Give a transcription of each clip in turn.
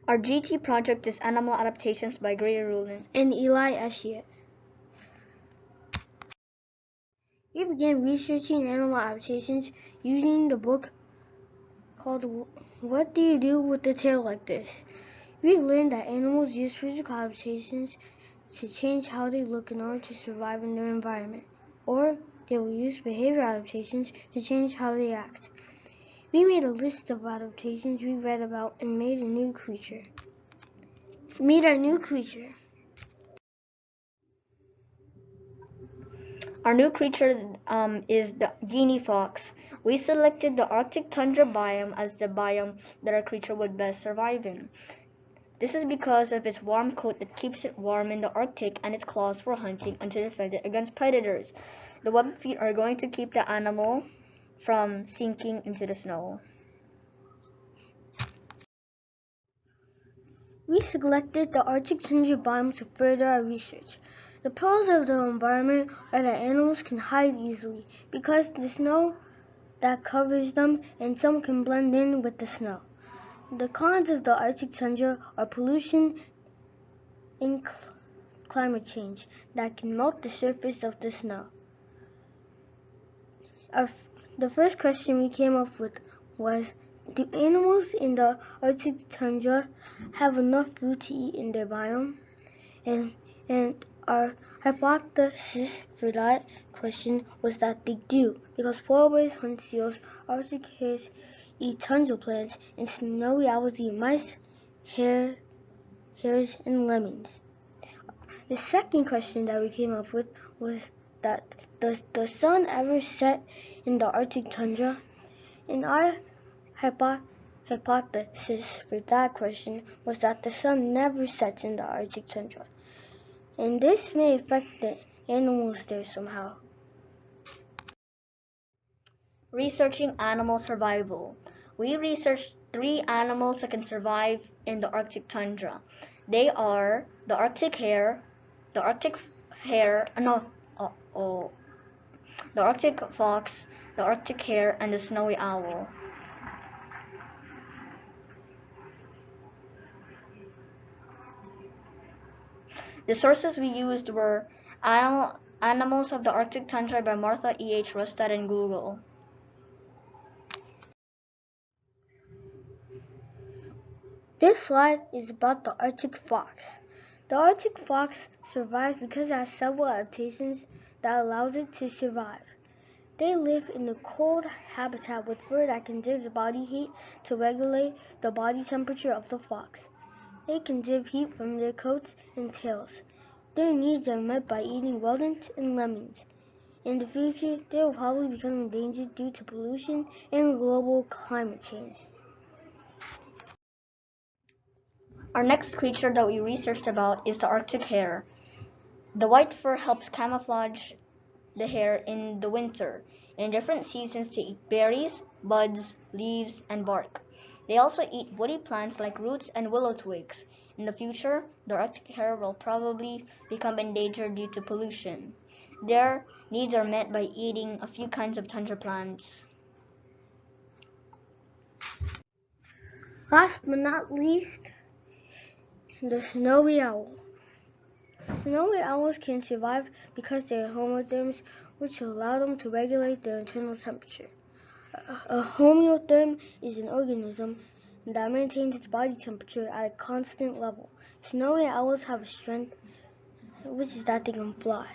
Our GT project is Animal Adaptations by Rullins and Eshiet. We began researching animal adaptations using the book called What Do You Do with a Tail Like This? We learned that animals use physical adaptations to change how they look in order to survive in their environment, or they will use behavior adaptations to change how they act. We made a list of adaptations we read about and made a new creature. Meet our new creature. Our new creature is the guinea fox. We selected the Arctic tundra biome as the biome that our creature would best survive in. This is because of its warm coat that keeps it warm in the Arctic and its claws for hunting and to defend it against predators. The webbed feet are going to keep the animal from sinking into the snow. We selected the Arctic tundra biome to further our research. The pros of the environment are that animals can hide easily because the snow that covers them, and some can blend in with the snow. The cons of the Arctic tundra are pollution and climate change that can melt the surface of the snow. The first question we came up with was, do animals in the Arctic tundra have enough food to eat in their biome? And our hypothesis for that question was that they do, because polar bears hunt seals, Arctic hares eat tundra plants, and snowy owls eat mice, hares, and lemmings. The second question that we came up with was that does the sun ever set in the Arctic tundra? And our hypothesis for that question was that the sun never sets in the Arctic tundra, and this may affect the animals there somehow. Researching animal survival. We researched 3 animals that can survive in the Arctic tundra. They are the Arctic hare, the Arctic the Arctic fox, the Arctic hare, and the snowy owl. The sources we used were Animals of the Arctic Tundra by Martha E.H. Rustad and Google. This slide is about the Arctic fox. The Arctic fox survives because it has several adaptations that allows it to survive. They live in a cold habitat with fur that conserves body heat to regulate the body temperature of the fox. They conserve heat from their coats and tails. Their needs are met by eating rodents and lemmings. In the future, they will probably become endangered due to pollution and global climate change. Our next creature that we researched about is the Arctic hare. The white fur helps camouflage the hare in the winter. In different seasons, they eat berries, buds, leaves, and bark. They also eat woody plants like roots and willow twigs. In the future, the Arctic hare will probably become endangered due to pollution. Their needs are met by eating a few kinds of tundra plants. Last but not least, the snowy owl. Snowy owls can survive because they are homotherms, which allow them to regulate their internal temperature. A homeotherm is an organism that maintains its body temperature at a constant level. Snowy owls have a strength, which is that they can fly.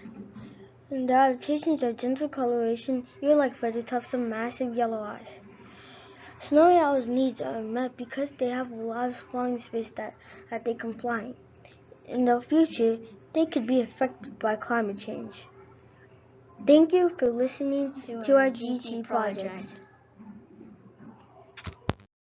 And their adaptations are gentle coloration, ear-like feather tufts, and massive yellow eyes. Snowy owls' needs are met because they have a lot of flying space that they can fly in. In the future, they could be affected by climate change. Thank you for listening to our GT project.